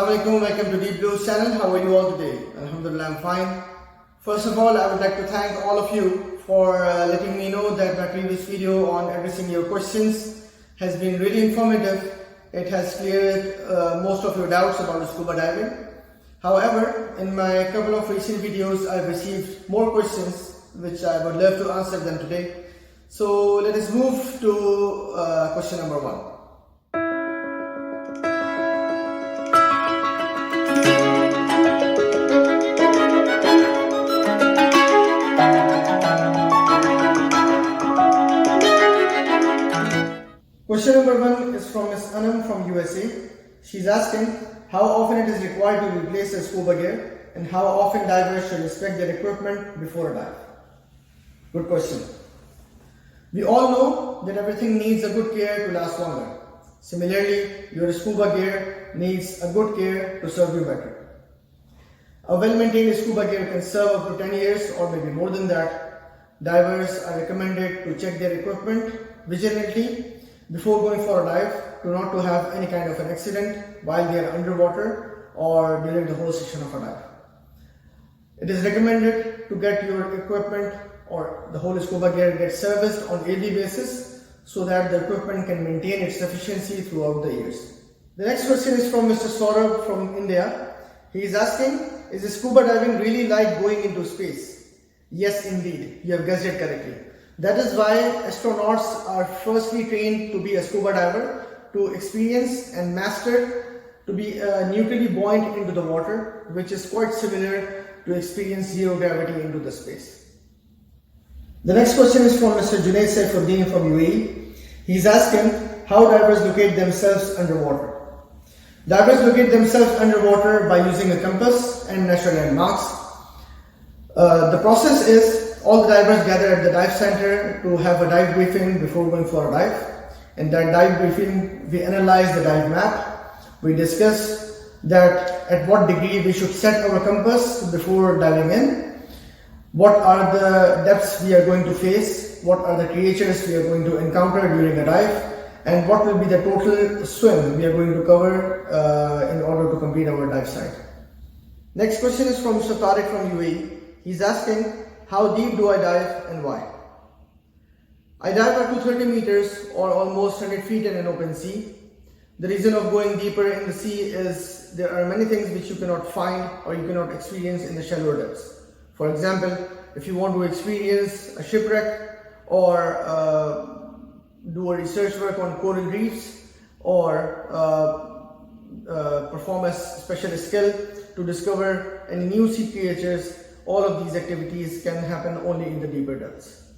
Assalamualaikum, welcome to Deep Blue's channel. How are you all today? Alhamdulillah, I'm fine. First of all, I would like to thank all of you for letting me know that my previous video on addressing your questions has been really informative. It has cleared most of your doubts about scuba diving. However, in my couple of recent videos, I've received more questions which I would love to answer them today. So let us move to question number 1. Question number 1 is from Ms. Anam from USA. She's asking how often it is required to replace a scuba gear and how often divers should inspect their equipment before a dive. Good question. We all know that everything needs a good care to last longer. Similarly, your scuba gear needs a good care to serve you better. A well-maintained scuba gear can serve up to 10 years or maybe more than that. Divers are recommended to check their equipment vigilantly before going for a dive not to have any kind of an accident while they are underwater or during the whole session of a dive. It is recommended to get your equipment or the whole scuba gear get serviced on yearly basis so that the equipment can maintain its efficiency throughout the years. The next question is from Mr. Saurabh from India. He is asking, is scuba diving really like going into space? Yes, indeed, you have guessed it correctly. That is why astronauts are firstly trained to be a scuba diver, to experience and master to be neutrally buoyant into the water, which is quite similar to experience zero gravity into the space. The next question is from Mr. Junaid Saifuddin from UAE. He is asking how divers locate themselves underwater. Divers locate themselves underwater by using a compass and natural landmarks. The process is all the divers gather at the dive center to have a dive briefing before going for a dive. In that dive briefing, we analyze the dive map. We discuss that at what degree we should set our compass before diving in. What are the depths we are going to face? What are the creatures we are going to encounter during a dive? And what will be the total swim we are going to cover in order to complete our dive site. Next question is from Mr. Tariq from UAE. He's asking, how deep do I dive and why? I dive up to 30 meters or almost 100 feet in an open sea. The reason of going deeper in the sea is there are many things which you cannot find or you cannot experience in the shallower depths. For example, if you want to experience a shipwreck or do a research work on coral reefs or perform a special skill to discover any new sea creatures, all of these activities can happen only in the deeper depths.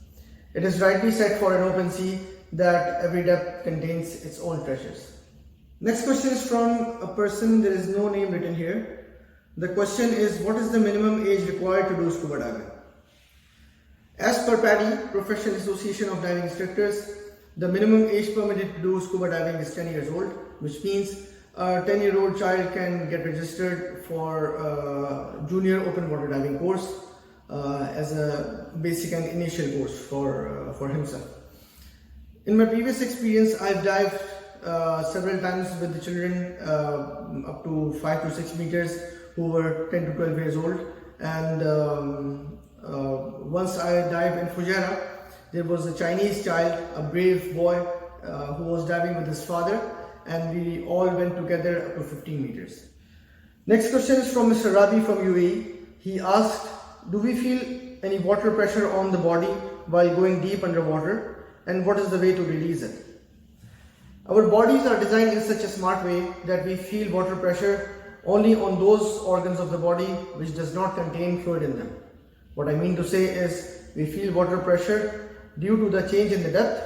It is rightly said for an open sea that every depth contains its own treasures. Next question is from a person, there is no name written here. The question is, what is the minimum age required to do scuba diving? As per PADI, Professional Association of Diving Instructors, the minimum age permitted to do scuba diving is 10 years old, which means a 10-year-old child can get registered for a junior open water diving course as a basic and initial course for himself. In my previous experience, I've dived several times with the children up to 5 to 6 meters who were 10 to 12 years old, and once I dived in Fujairah, there was a Chinese child, a brave boy who was diving with his father, and we all went together up to 15 meters. Next question is from Mr. Rabi from UAE. He asked, do we feel any water pressure on the body while going deep underwater, and what is the way to release it? Our bodies are designed in such a smart way that we feel water pressure only on those organs of the body which does not contain fluid in them. What I mean to say is we feel water pressure due to the change in the depth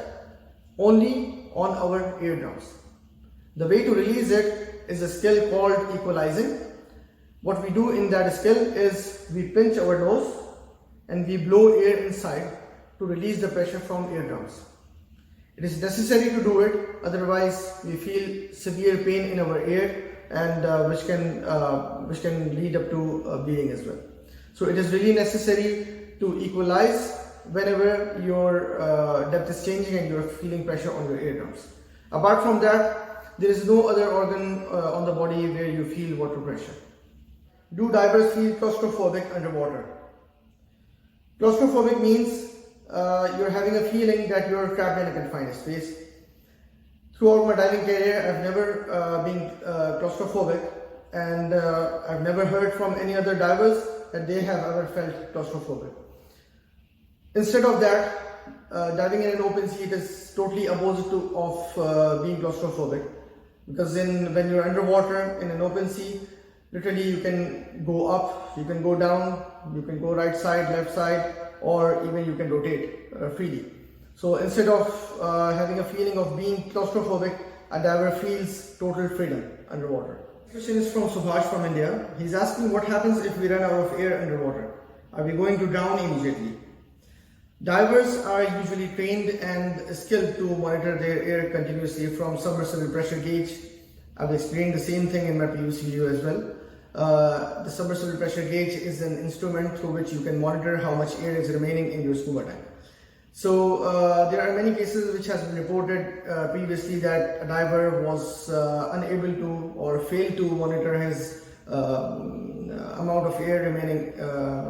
only on our eardrums. The way to release it is a skill called equalizing. What we do in that skill is we pinch our nose and we blow air inside to release the pressure from eardrums. It is necessary to do it, otherwise we feel severe pain in our ear and which can lead up to bleeding as well. So it is really necessary to equalize whenever your depth is changing and you are feeling pressure on your eardrums. Apart from that, there is no other organ on the body where you feel water pressure. Do divers feel claustrophobic underwater? Claustrophobic means you're having a feeling that you're trapped in a confined space. Throughout my diving career, I've never been claustrophobic, and I've never heard from any other divers that they have ever felt claustrophobic. Instead of that, diving in an open sea, it is totally opposite of being claustrophobic, because when you're underwater in an open sea, literally you can go up, you can go down, you can go right side, left side, or even you can rotate freely. So instead of having a feeling of being claustrophobic, a diver feels total freedom underwater. This question is from Subhash from India. He's asking, what happens if we run out of air underwater? Are we going to drown immediately? Divers are usually trained and skilled to monitor their air continuously from submersible pressure gauge. I've explained the same thing in my previous video as well. The submersible pressure gauge is an instrument through which you can monitor how much air is remaining in your scuba tank. So there are many cases which has been reported previously that a diver was unable to or failed to monitor his amount of air remaining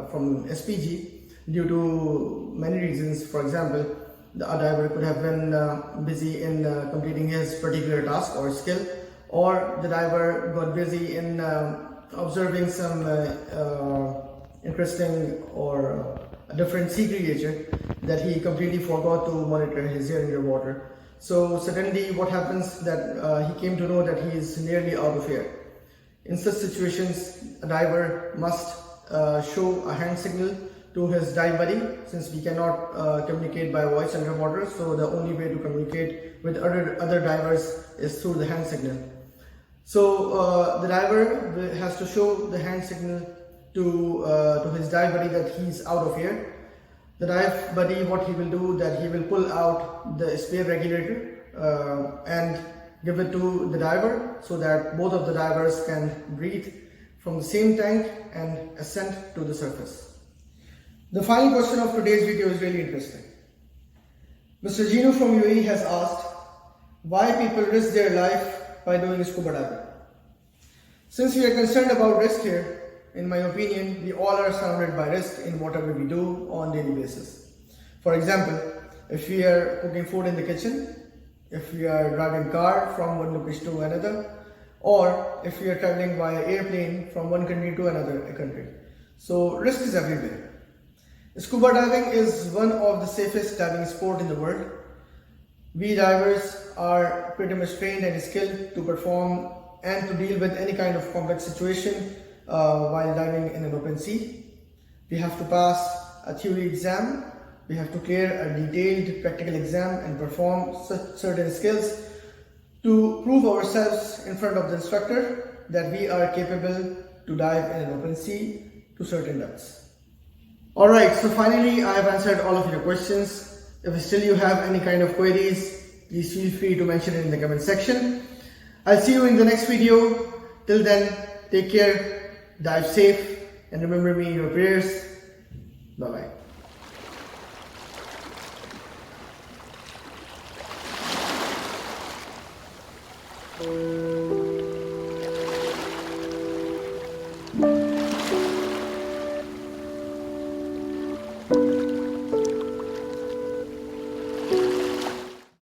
from SPG due to many reasons. For example, a diver could have been busy in completing his particular task or skill, or the diver got busy in observing some interesting or a different sea creature that he completely forgot to monitor his air underwater. So suddenly what happens that he came to know that he is nearly out of air. In such situations, a diver must show a hand signal to his dive buddy, since we cannot communicate by voice underwater. So the only way to communicate with other divers is through the hand signal. So the diver has to show the hand signal to his dive buddy that he's out of air. The dive buddy, what he will do, that he will pull out the spare regulator and give it to the diver, so that both of the divers can breathe from the same tank and ascend to the surface. The final question of today's video is really interesting. Mr. Gino from UAE has asked why people risk their life by doing scuba diving. Since we are concerned about risk here, in my opinion, we all are surrounded by risk in whatever we do on a daily basis. For example, if we are cooking food in the kitchen, if we are driving car from one location to another, or if we are traveling by airplane from one country to another country. So risk is everywhere. Scuba diving is one of the safest diving sport in the world. We divers are pretty much trained and skilled to perform and to deal with any kind of complex situation while diving in an open sea. We have to pass a theory exam, we have to clear a detailed practical exam and perform certain skills to prove ourselves in front of the instructor that we are capable to dive in an open sea to certain depths. Alright, so finally I have answered all of your questions. If still you have any kind of queries, please feel free to mention it in the comment section. I'll see you in the next video. Till then, take care, dive safe, and remember me in your prayers. Bye bye.